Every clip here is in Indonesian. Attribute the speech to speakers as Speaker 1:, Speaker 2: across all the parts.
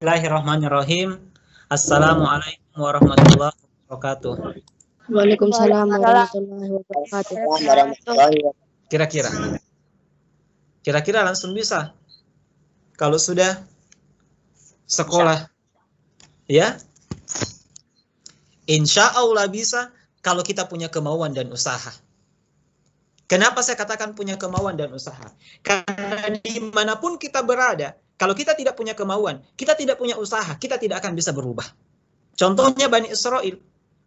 Speaker 1: Bismillahirrahmanirrahim. Assalamualaikum warahmatullahi wabarakatuh.
Speaker 2: Waalaikumsalam warahmatullahi wabarakatuh.
Speaker 1: Kira-kira langsung bisa kalau sudah sekolah, ya? Insya Allah bisa kalau kita punya kemauan dan usaha. Kenapa saya katakan punya kemauan dan usaha? Karena dimanapun kita berada, kalau kita tidak punya kemauan, kita tidak punya usaha, kita tidak akan bisa berubah. Contohnya Bani Israel.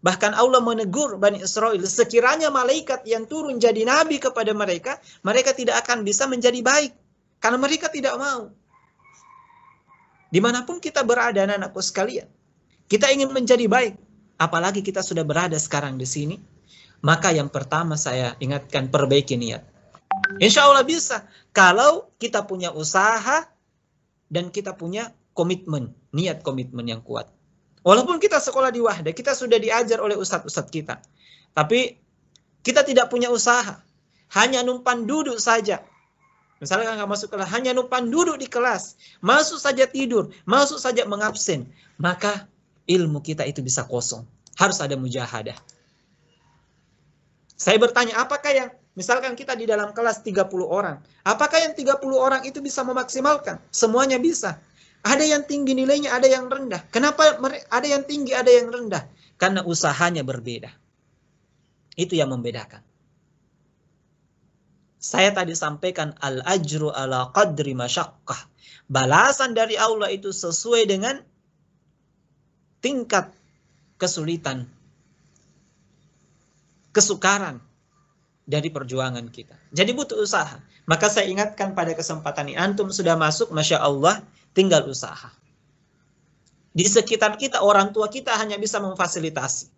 Speaker 1: Bahkan Allah menegur Bani Israel, sekiranya malaikat yang turun jadi nabi kepada mereka, mereka tidak akan bisa menjadi baik. Karena mereka tidak mau. Dimanapun kita berada, anak-anakku sekalian, kita ingin menjadi baik. Apalagi kita sudah berada sekarang di sini. Maka yang pertama saya ingatkan, perbaiki niat. Insya Allah bisa. Kalau kita punya usaha dan kita punya komitmen, niat komitmen yang kuat. Walaupun kita sekolah di Wahda, kita sudah diajar oleh ustadz-ustadz kita. Tapi kita tidak punya usaha. Hanya numpang duduk saja. Misalnya nggak masuk kelas, hanya numpang duduk di kelas. Masuk saja tidur, masuk saja mengabsen. Maka ilmu kita itu bisa kosong. Harus ada mujahadah. Saya bertanya, apakah yang, misalkan kita di dalam kelas 30 orang, apakah yang 30 orang itu bisa memaksimalkan? Semuanya bisa. Ada yang tinggi nilainya, ada yang rendah. Kenapa ada yang tinggi, ada yang rendah? Karena usahanya berbeda. Itu yang membedakan. Saya tadi sampaikan, al-ajru ala qadri masyaqqah. Balasan dari Allah itu sesuai dengan tingkat kesulitan, kesukaran dari perjuangan kita. Jadi butuh usaha. Maka saya ingatkan pada kesempatan ini, antum sudah masuk, Masya Allah, tinggal usaha. Di sekitar kita, orang tua kita hanya bisa memfasilitasi.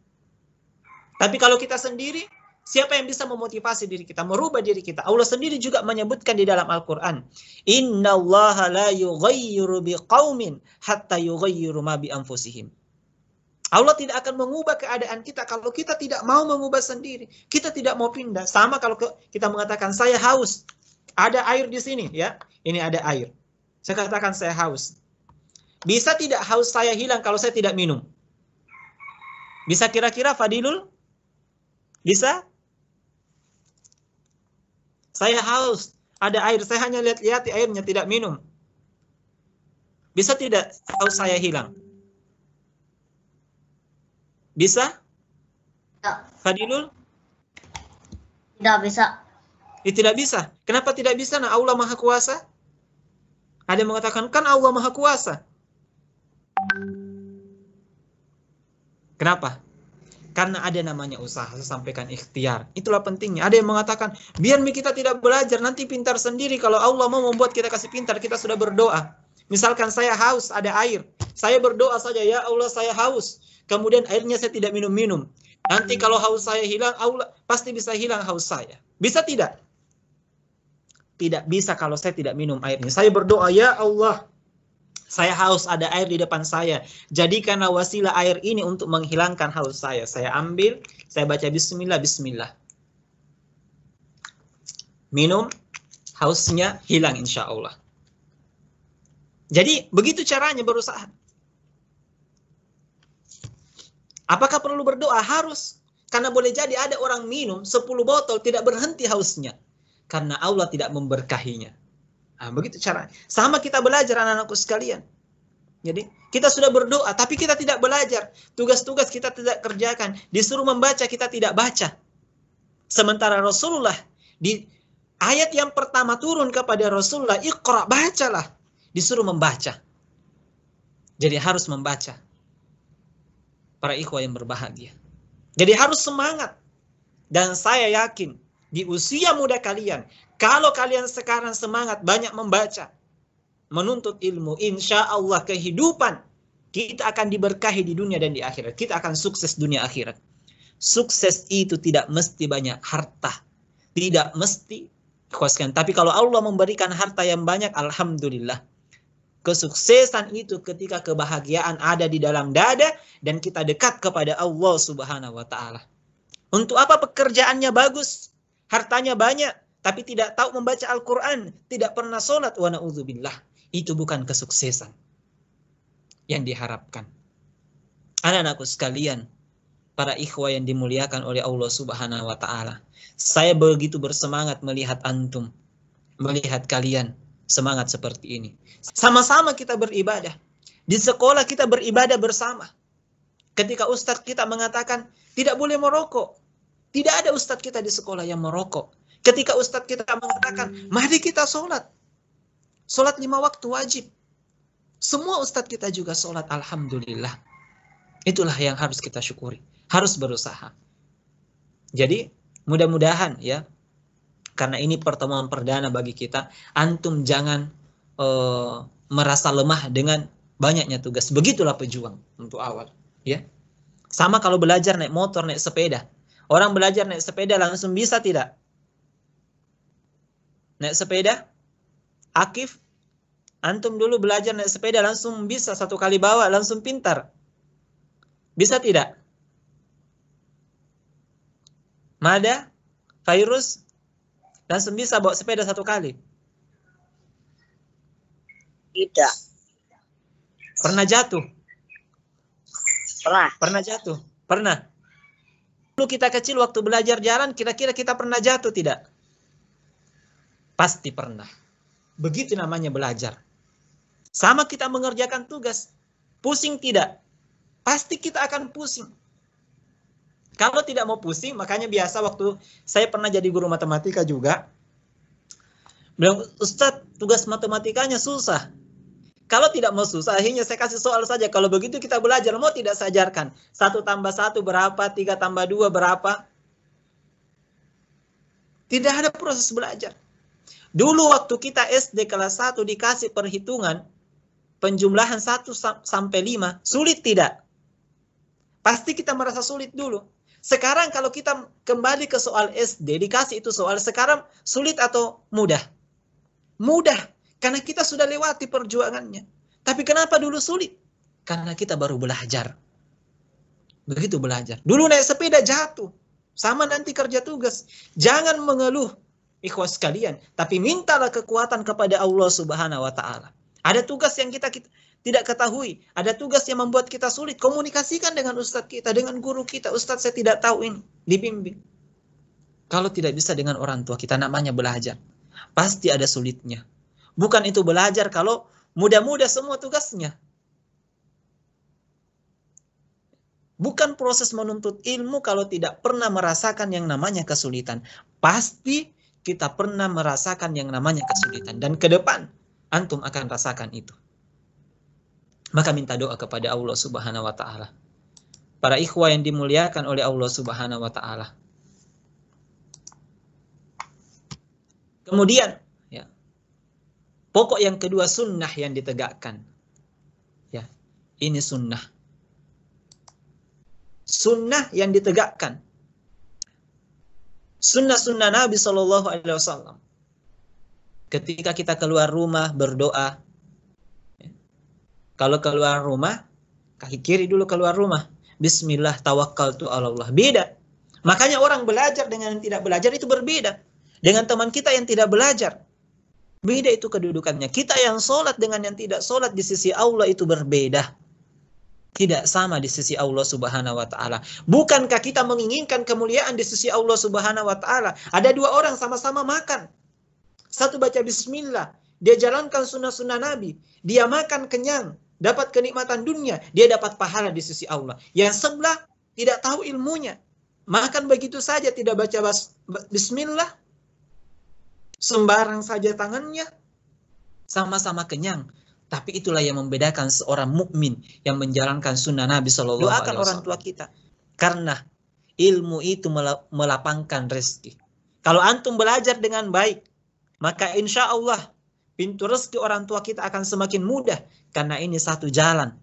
Speaker 1: Tapi kalau kita sendiri, siapa yang bisa memotivasi diri kita, merubah diri kita? Allah sendiri juga menyebutkan di dalam Al-Quran, Inna allaha la yughayyiru biqaumin hatta yughayyiru ma bi anfusihim. Allah tidak akan mengubah keadaan kita kalau kita tidak mau mengubah sendiri. Kita tidak mau pindah. Sama kalau kita mengatakan saya haus. Ada air di sini, ya. Ini ada air. Saya katakan saya haus. Bisa tidak haus saya hilang kalau saya tidak minum? Bisa kira-kira Fadilul? Bisa? Saya haus. Ada air. Saya hanya lihat-lihat airnya, tidak minum. Bisa tidak haus saya hilang? Bisa?
Speaker 3: Tidak.
Speaker 1: Fadilul?
Speaker 3: Tidak bisa.
Speaker 1: Tidak bisa. Kenapa tidak bisa? Nah, Allah Maha Kuasa. Ada yang mengatakan, kan Allah Maha Kuasa. Kenapa? Karena ada namanya usaha. Saya sampaikan ikhtiar. Itulah pentingnya. Ada yang mengatakan, biar kita tidak belajar, nanti pintar sendiri. Kalau Allah mau membuat kita kasih pintar, kita sudah berdoa. Misalkan saya haus, ada air. Saya berdoa saja, ya Allah saya haus. Kemudian airnya saya tidak minum-minum. Nanti kalau haus saya hilang, Allah pasti bisa hilang haus saya. Bisa tidak? Tidak bisa kalau saya tidak minum airnya. Saya berdoa, ya Allah, saya haus, ada air di depan saya. Jadikanlah wasilah air ini untuk menghilangkan haus saya. Saya ambil, saya baca bismillah, bismillah. Minum, hausnya hilang insya Allah. Jadi begitu caranya berusaha. Apakah perlu berdoa? Harus. Karena boleh jadi ada orang minum 10 botol tidak berhenti hausnya. Karena Allah tidak memberkahinya. Nah, begitu cara. Sama kita belajar anak-anakku sekalian. Jadi kita sudah berdoa tapi kita tidak belajar. Tugas-tugas kita tidak kerjakan. Disuruh membaca kita tidak baca. Sementara Rasulullah di ayat yang pertama turun kepada Rasulullah, Iqra, bacalah. Disuruh membaca. Jadi harus membaca. Para ikhwah yang berbahagia. Jadi harus semangat. Dan saya yakin di usia muda kalian, kalau kalian sekarang semangat banyak membaca, menuntut ilmu, insya Allah kehidupan kita akan diberkahi di dunia dan di akhirat. Kita akan sukses dunia akhirat. Sukses itu tidak mesti banyak harta. Tidak mesti koskan. Tapi kalau Allah memberikan harta yang banyak, alhamdulillah. Kesuksesan itu ketika kebahagiaan ada di dalam dada dan kita dekat kepada Allah Subhanahu wa taala. Untuk apa pekerjaannya bagus, hartanya banyak, tapi tidak tahu membaca Al-Qur'an, tidak pernah sholat, wa na'udzubillah. Itu bukan kesuksesan. yang diharapkan. Anak-anakku sekalian, para ikhwah yang dimuliakan oleh Allah Subhanahu wa taala. Saya begitu bersemangat melihat antum, melihat kalian semangat seperti ini. Sama-sama kita beribadah. Di sekolah kita beribadah bersama. Ketika ustadz kita mengatakan tidak boleh merokok, tidak ada ustadz kita di sekolah yang merokok. Ketika ustadz kita mengatakan mari kita sholat, sholat 5 waktu wajib, semua ustadz kita juga sholat, alhamdulillah. Itulah yang harus kita syukuri, harus berusaha. Jadi mudah-mudahan ya, karena ini pertemuan perdana bagi kita, antum jangan merasa lemah dengan banyaknya tugas. Begitulah pejuang untuk awal. Ya, sama kalau belajar naik motor, naik sepeda. Orang belajar naik sepeda langsung bisa tidak? Naik sepeda? Akif, antum dulu belajar naik sepeda langsung bisa, 1 kali bawa langsung pintar. Bisa tidak? Mada, Fairuz, langsung bisa bawa sepeda 1 kali?
Speaker 2: Tidak.
Speaker 1: Pernah jatuh?
Speaker 2: Pernah.
Speaker 1: Pernah jatuh? Pernah. Dulu kita kecil waktu belajar jalan, kira-kira kita pernah jatuh tidak? Pasti pernah. Begitu namanya belajar. Sama kita mengerjakan tugas. Pusing tidak? Pasti kita akan pusing. Kalau tidak mau pusing, makanya biasa waktu saya pernah jadi guru matematika juga. Bilang, Ustadz, tugas matematikanya susah. Kalau tidak mau susah, akhirnya saya kasih soal saja. Kalau begitu kita belajar, mau tidak saya ajarkan. 1 tambah 1 berapa, 3 tambah 2 berapa. Tidak ada proses belajar. Dulu waktu kita SD kelas 1 dikasih perhitungan, penjumlahan 1 sampai 5, sulit tidak? Pasti kita merasa sulit dulu. Sekarang kalau kita kembali ke soal SD, dikasih itu soal, sekarang sulit atau mudah? Mudah. Karena kita sudah lewati perjuangannya. Tapi kenapa dulu sulit? Karena kita baru belajar. Begitu belajar. Dulu naik sepeda jatuh. Sama nanti kerja tugas. Jangan mengeluh, ikhwas sekalian. Tapi mintalah kekuatan kepada Allah Subhanahu wa ta'ala. Ada tugas yang kita tidak ketahui. Ada tugas yang membuat kita sulit. Komunikasikan dengan ustadz kita, dengan guru kita. Ustadz, saya tidak tahu ini. Dibimbing. Kalau tidak bisa dengan orang tua kita, namanya belajar. Pasti ada sulitnya. Bukan itu belajar kalau mudah-mudah semua tugasnya. Bukan proses menuntut ilmu kalau tidak pernah merasakan yang namanya kesulitan. Pasti kita pernah merasakan yang namanya kesulitan. Dan ke depan, antum akan rasakan itu. Maka minta doa kepada Allah Subhanahu wa ta'ala. Para ikhwah yang dimuliakan oleh Allah Subhanahu wa ta'ala. Kemudian, pokok yang kedua, sunnah yang ditegakkan. Ya, ini sunnah. Sunnah yang ditegakkan. Sunnah-sunnah Nabi SAW. Ketika kita keluar rumah berdoa. Kalau keluar rumah, kaki kiri dulu keluar rumah. Bismillah tawakkaltu 'ala Allah. Beda. Makanya orang belajar dengan yang tidak belajar itu berbeda. Dengan teman kita yang tidak belajar. Beda itu kedudukannya. Kita yang sholat dengan yang tidak sholat di sisi Allah itu berbeda. Tidak sama di sisi Allah Subhanahu wa ta'ala. Bukankah kita menginginkan kemuliaan di sisi Allah Subhanahu wa ta'ala? Ada 2 orang sama-sama makan. Satu baca bismillah. Dia jalankan sunnah-sunnah Nabi. Dia makan kenyang. Dapat kenikmatan dunia. Dia dapat pahala di sisi Allah. Yang sebelah tidak tahu ilmunya. Makan begitu saja tidak baca bismillah. Sembarang saja tangannya, sama-sama kenyang. Tapi itulah yang membedakan seorang mukmin yang menjalankan sunnah Nabi SAW. Doakan orang tua kita. Karena ilmu itu melapangkan rezeki. Kalau antum belajar dengan baik, maka insya Allah pintu rezeki orang tua kita akan semakin mudah. Karena ini satu jalan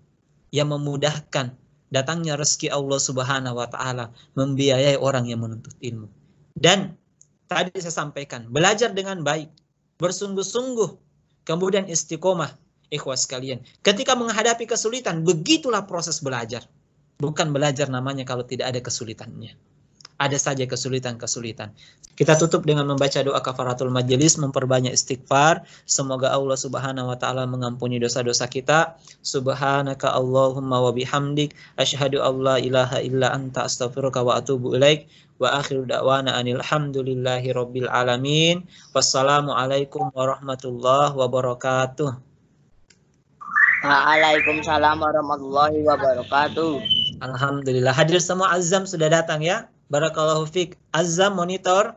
Speaker 1: yang memudahkan datangnya rezeki Allah Subhanahu wa ta'ala, membiayai orang yang menuntut ilmu. Dan tadi saya sampaikan, belajar dengan baik, bersungguh-sungguh, kemudian istiqomah, ikhwas sekalian. Ketika menghadapi kesulitan, begitulah proses belajar. Bukan belajar namanya kalau tidak ada kesulitannya. ada saja kesulitan-kesulitan. Kita tutup dengan membaca doa kafaratul majelis, memperbanyak istighfar. Semoga Allah Subhanahu wa taala mengampuni dosa-dosa kita. Subhanaka Allahumma wa bihamdik asyhadu an la ilaha illa anta astaghfiruka wa atubu ilaik. Wa akhiru da'wana anil hamdulillahi rabbil alamin. Wassalamualaikum warahmatullahi wabarakatuh.
Speaker 4: Waalaikumsalam warahmatullahi wabarakatuh.
Speaker 1: Alhamdulillah. Hadir semua, Azam sudah datang ya. Barakallahu fiik. Azam monitor.